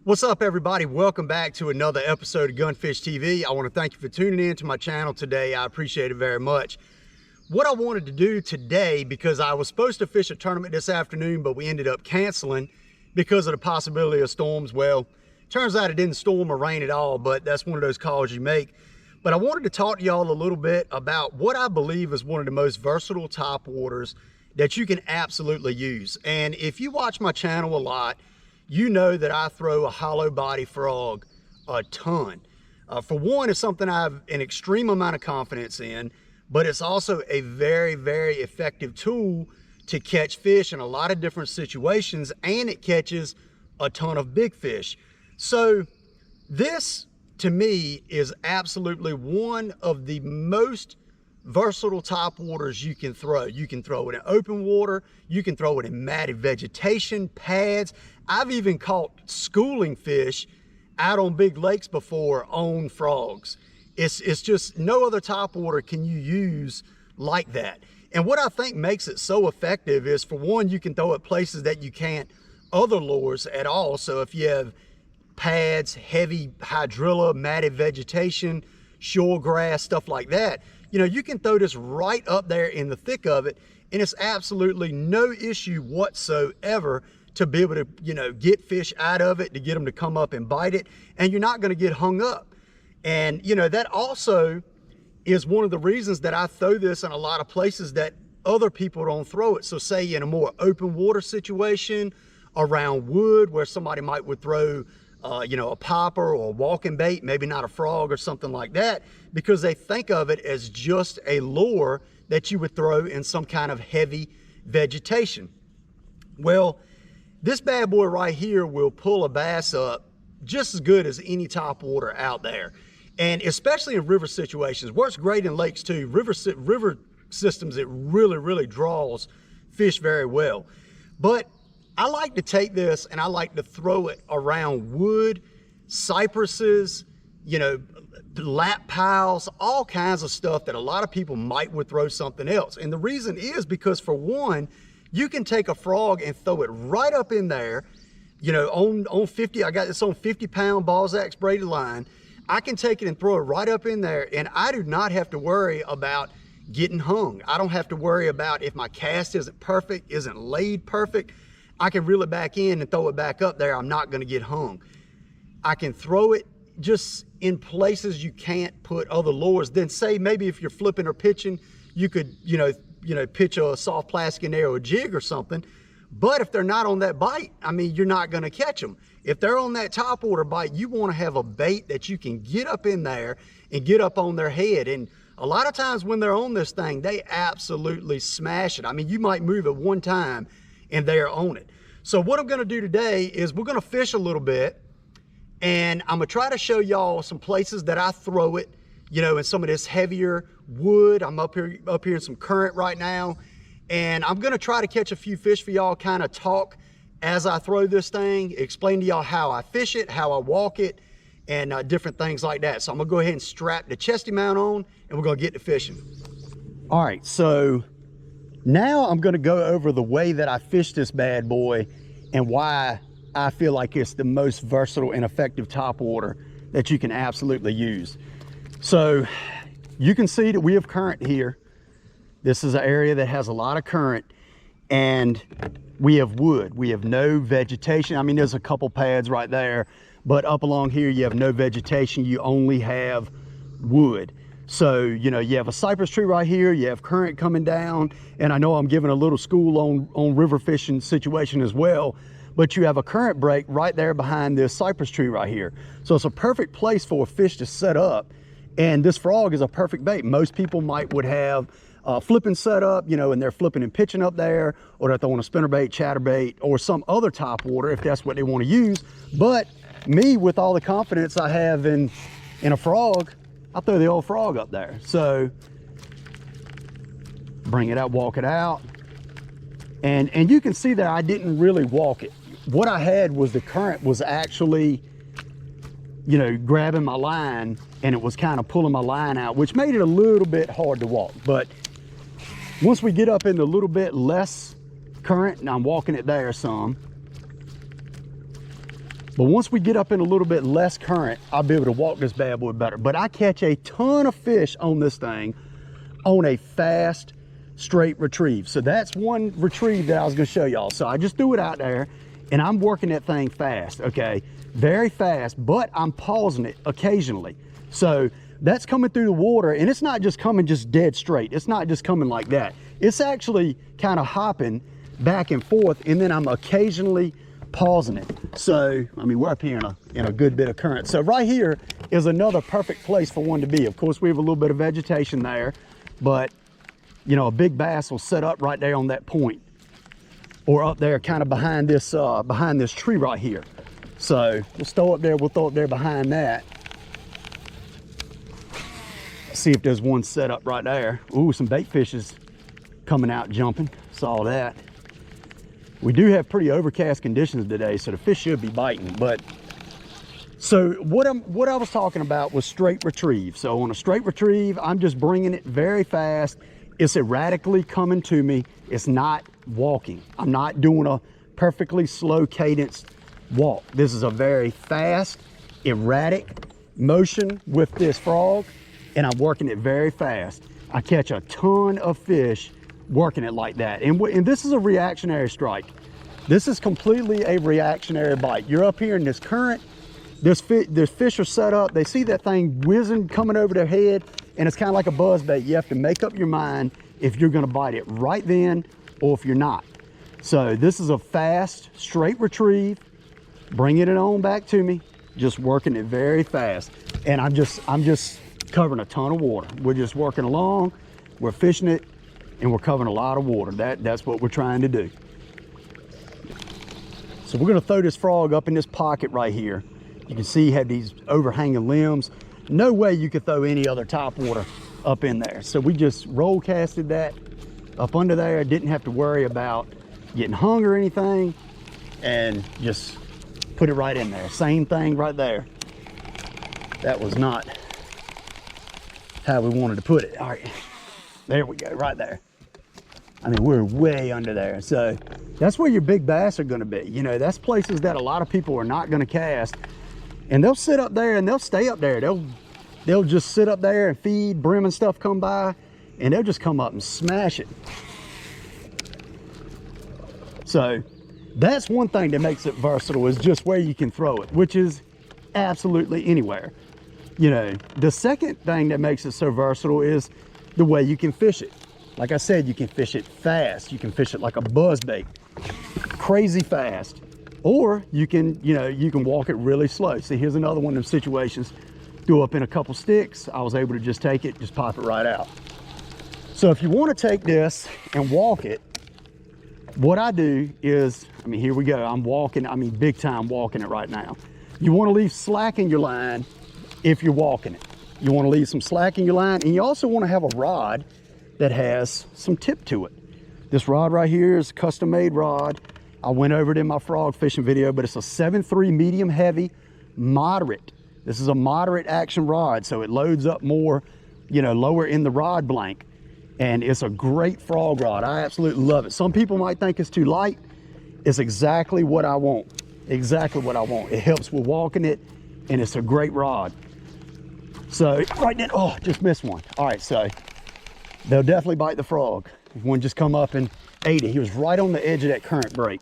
What's up, everybody? Welcome back to another episode of Gunfish TV. I want to thank you for tuning in to my channel today. I appreciate it very much. What I wanted to do today, because I was supposed to fish a tournament this afternoon, but we ended up canceling because of the possibility of storms. Well, turns out it didn't storm or rain at all, but that's one of those calls you make. But I wanted to talk to y'all a little bit about what I believe is one of the most versatile top waters that you can absolutely use. And if you watch my channel a lot, you know that I throw a hollow body frog a ton. For one, it's something I have an extreme amount of confidence in, but it's also a very, very effective tool to catch fish in a lot of different situations, and it catches a ton of big fish. So this, to me, is absolutely one of the most versatile top waters you can throw. You can throw it in open water, you can throw it in matted vegetation, pads. I've even caught schooling fish out on big lakes before on frogs. It's just no other top water can you use like that. And what I think makes it so effective is, for one, you can throw it places that you can't other lures at all. So if you have pads, heavy hydrilla, matted vegetation, shore grass, stuff like that, you know, you can throw this right up there in the thick of it, and it's absolutely no issue whatsoever to be able to, you know, get fish out of it, to get them to come up and bite it, and you're not going to get hung up. And, you know, that also is one of the reasons that I throw this in a lot of places that other people don't throw it. So say in a more open water situation, around wood, where somebody would throw you know, a popper or a walking bait, maybe not a frog or something like that, because they think of it as just a lure that you would throw in some kind of heavy vegetation. Well, this bad boy right here will pull a bass up just as good as any top water out there. And especially in river situations, works great in lakes too. River systems, it really draws fish very well. But I like to take this and I like to throw it around wood, cypresses, you know, lap piles, all kinds of stuff that a lot of people would throw something else. And the reason is because, for one, you can take a frog and throw it right up in there, you know, on 50, I got this on 50-pound Balzac's braided line. I can take it and throw it right up in there, and I do not have to worry about getting hung. I don't have to worry about if my cast isn't perfect, isn't laid perfect. I can reel it back in and throw it back up there. I'm not going to get hung. I can throw it just in places you can't put other lures. Then say maybe if you're flipping or pitching, you could, you know, pitch a soft plastic in there or a jig or something. But if they're not on that bite, I mean, you're not going to catch them. If they're on that top water bite, you want to have a bait that you can get up in there and get up on their head. And a lot of times when they're on this thing, they absolutely smash it. I mean, you might move it one time and they're on it. So what I'm going to do today is we're going to fish a little bit, and I'm going to try to show y'all some places that I throw it, you know, in some of this heavier wood. I'm up here in some current right now, and I'm going to try to catch a few fish for y'all, kind of talk as I throw this thing, explain to y'all how I fish it, how I walk it, and different things like that. So I'm going to go ahead and strap the chesty mount on, and we're going to get to fishing. All right, so now I'm going to go over the way that I fish this bad boy and why I feel like it's the most versatile and effective top water that you can absolutely use. So you can see that we have current here. This is an area that has a lot of current, and we have wood. We have no vegetation. I mean, there's a couple pads right there, but up along here you have no vegetation. You only have wood. So, you know, you have a cypress tree right here, you have current coming down, and I know I'm giving a little school on river fishing situation as well, but you have a current break right there behind this cypress tree right here. So it's a perfect place for a fish to set up, and this frog is a perfect bait. Most people would have flipping set up, you know, and they're flipping and pitching up there, or they're throwing a spinnerbait, chatterbait, or some other top water if that's what they want to use. But me, with all the confidence I have in a frog, I'll throw the old frog up there. So bring it out, walk it out. And you can see there I didn't really walk it. What I had was the current was actually, you know, grabbing my line, and it was kind of pulling my line out, which made it a little bit hard to walk. But once we get up into a little bit less current, and I'm walking it there some, But once we get up in a little bit less current, I'll be able to walk this bad boy better. But I catch a ton of fish on this thing on a fast, straight retrieve. So that's one retrieve that I was gonna show y'all. So I just threw it out there and I'm working that thing fast, okay? Very fast, but I'm pausing it occasionally. So that's coming through the water, and it's not just coming just dead straight. It's not just coming like that. It's actually kind of hopping back and forth, and then I'm occasionally pausing it. So, I mean, we're up here in a good bit of current. So right here is another perfect place for one to be. Of course, we have a little bit of vegetation there, but you know, a big bass will set up right there on that point, or up there kind of behind this tree right here. So we'll throw it there behind that. See if there's one set up right there. Ooh, some bait fishes coming out jumping. Saw that. We do have pretty overcast conditions today, so the fish should be biting. But so what I was talking about was straight retrieve. So on a straight retrieve, I'm just bringing it very fast. It's erratically coming to me. It's not walking. I'm not doing a perfectly slow cadenced walk. This is a very fast, erratic motion with this frog, and I'm working it very fast. I catch a ton of fish working it like that. And this is a reactionary strike. This is completely a reactionary bite. You're up here in this current, there's fish are set up, they see that thing whizzing, coming over their head, and it's kind of like a buzz bait. You have to make up your mind if you're gonna bite it right then or if you're not. So this is a fast, straight retrieve, bringing it on back to me, just working it very fast. And I'm just covering a ton of water. We're just working along, we're fishing it, and we're covering a lot of water. That's what we're trying to do. So we're gonna throw this frog up in this pocket right here. You can see he had these overhanging limbs. No way you could throw any other topwater up in there. So we just roll casted that up under there. Didn't have to worry about getting hung or anything, and just put it right in there. Same thing right there. That was not how we wanted to put it. All right, there we go, right there. I mean, we're way under there. So that's where your big bass are gonna be. You know, that's places that a lot of people are not gonna cast, and they'll sit up there and they'll stay up there. They'll just sit up there and feed, brim and stuff come by, and they'll just come up and smash it. So that's one thing that makes it versatile, is just where you can throw it, which is absolutely anywhere. You know, the second thing that makes it so versatile is the way you can fish it. Like I said, you can fish it fast. You can fish it like a buzz bait, crazy fast. Or you can, you know, you can walk it really slow. See, here's another one of them situations. Threw up in a couple sticks. I was able to just take it, just pop it right out. So if you want to take this and walk it, what I do is, I mean, here we go. I'm walking, I mean, big time walking it right now. You want to leave slack in your line if you're walking it. You want to leave some slack in your line, and you also want to have a rod that has some tip to it. This rod right here is a custom made rod. I went over it in my frog fishing video, but it's a 7.3 medium heavy, moderate. This is a moderate action rod, so it loads up more, you know, lower in the rod blank. And it's a great frog rod. I absolutely love it. Some people might think it's too light. It's exactly what I want. Exactly what I want. It helps with walking it, and it's a great rod. So right then, oh, just missed one. All right, so they'll definitely bite the frog. One just come up and ate it. He was right on the edge of that current break,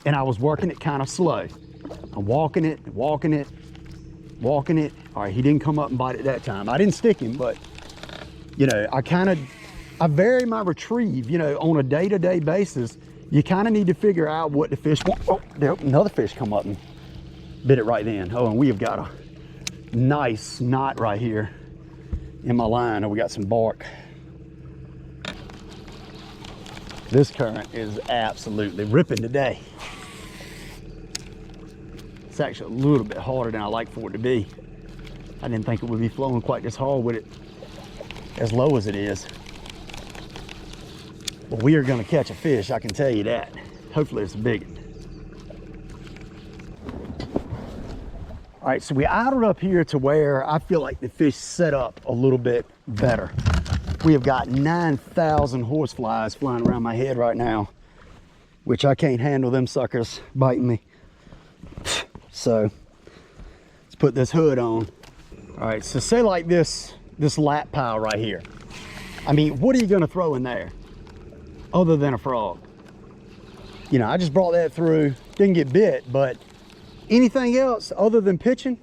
and I was working it kind of slow. I'm walking it, walking it, walking it. All right, he didn't come up and bite it that time. I didn't stick him, but you know, I vary my retrieve, you know, on a day-to-day basis. You kind of need to figure out what the fish want. Oh, there, another fish come up and bit it right then. Oh, and we have got a nice knot right here in my line. Oh, we got some bark. This current is absolutely ripping today. It's actually a little bit harder than I like for it to be. I didn't think it would be flowing quite this hard with it as low as it is. But we are gonna catch a fish, I can tell you that. Hopefully it's a big one. All right, so we idled up here to where I feel like the fish set up a little bit better. We have got 9,000 horseflies flying around my head right now, which I can't handle them suckers biting me. So let's put this hood on. All right, so say like this lap pile right here. I mean, what are you gonna throw in there other than a frog? You know, I just brought that through, didn't get bit, but anything else other than pitching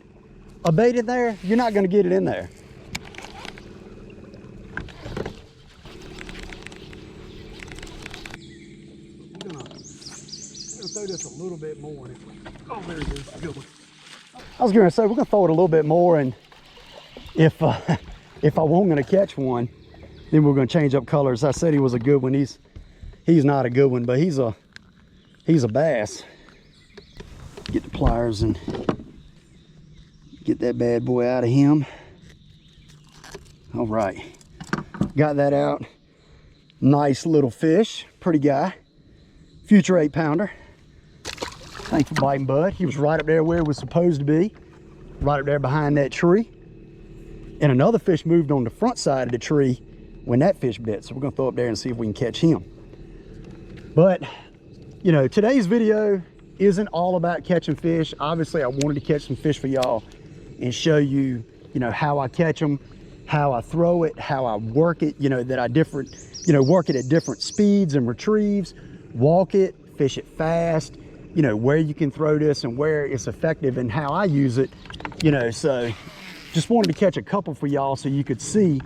a bait in there, you're not gonna get it in there. I'm gonna throw this a little bit more. Oh, there it is, good one. I was gonna say, we're gonna throw it a little bit more, and if I wasn't gonna catch one, then we're gonna change up colors. I said he was a good one. He's not a good one, but he's a bass. Get the pliers and get that bad boy out of him. All right, got that out. Nice little fish, pretty guy. Future 8-pounder. Thanks for biting, bud. He was right up there where it was supposed to be, right up there behind that tree. And another fish moved on the front side of the tree when that fish bit. So we're gonna throw up there and see if we can catch him. But, you know, today's video isn't all about catching fish. Obviously, I wanted to catch some fish for y'all and show you, you know, how I catch them, how I throw it, how I work it, you know, that I work it at different speeds and retrieves, walk it, fish it fast, you know, where you can throw this and where it's effective and how I use it, you know. So just wanted to catch a couple for y'all so you could see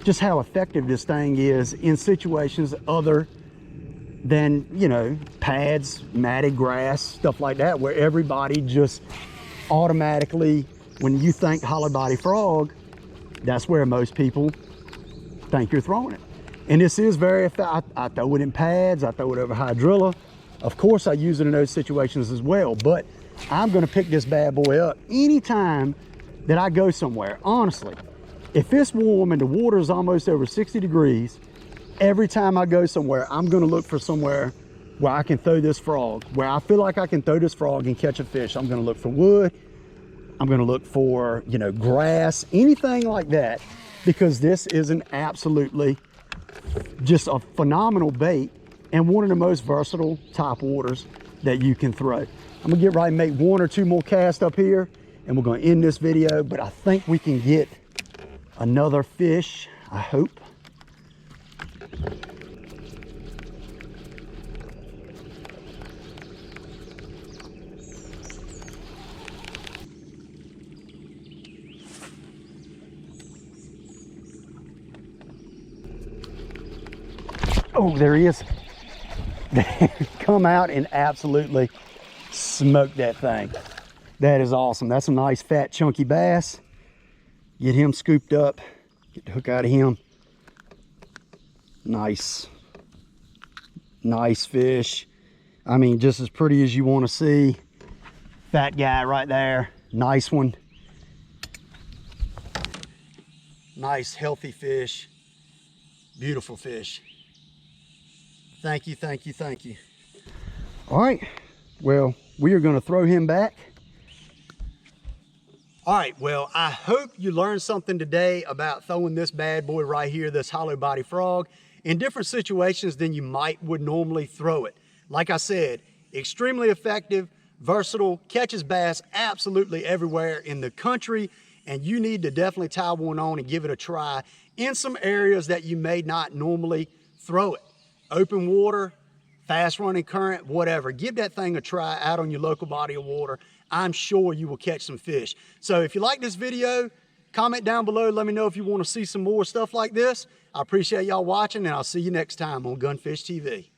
just how effective this thing is in situations other than, you know, pads, matted grass, stuff like that, where everybody just automatically, when you think hollow body frog, that's where most people think you're throwing it. And this is very effective. I throw it in pads, I throw it over hydrilla. Of course, I use it in those situations as well, but I'm gonna pick this bad boy up anytime that I go somewhere. Honestly, if it's warm and the water is almost over 60 degrees, every time I go somewhere, I'm gonna look for somewhere where I can throw this frog, where I feel like I can throw this frog and catch a fish. I'm gonna look for wood, I'm gonna look for, you know, grass, anything like that, because this is an absolutely just a phenomenal bait and one of the most versatile top waters that you can throw. I'm gonna get right and make one or two more casts up here and we're gonna end this video, but I think we can get another fish, I hope. Oh, there he is. Come out and absolutely smoke that thing. That is awesome. That's a nice fat chunky bass. Get him scooped up, get the hook out of him. Nice fish. I mean, just as pretty as you want to see. Fat guy right there, nice one. Nice healthy fish, beautiful fish. Thank you, thank you, thank you. All right, well, we are gonna throw him back. All right, well, I hope you learned something today about throwing this bad boy right here, this hollow body frog, in different situations than you would normally throw it. Like I said, extremely effective, versatile, catches bass absolutely everywhere in the country, and you need to definitely tie one on and give it a try in some areas that you may not normally throw it. Open water, fast running current, whatever. Give that thing a try out on your local body of water. I'm sure you will catch some fish. So if you like this video, comment down below. Let me know if you want to see some more stuff like this. I appreciate y'all watching, and I'll see you next time on Gunfish TV.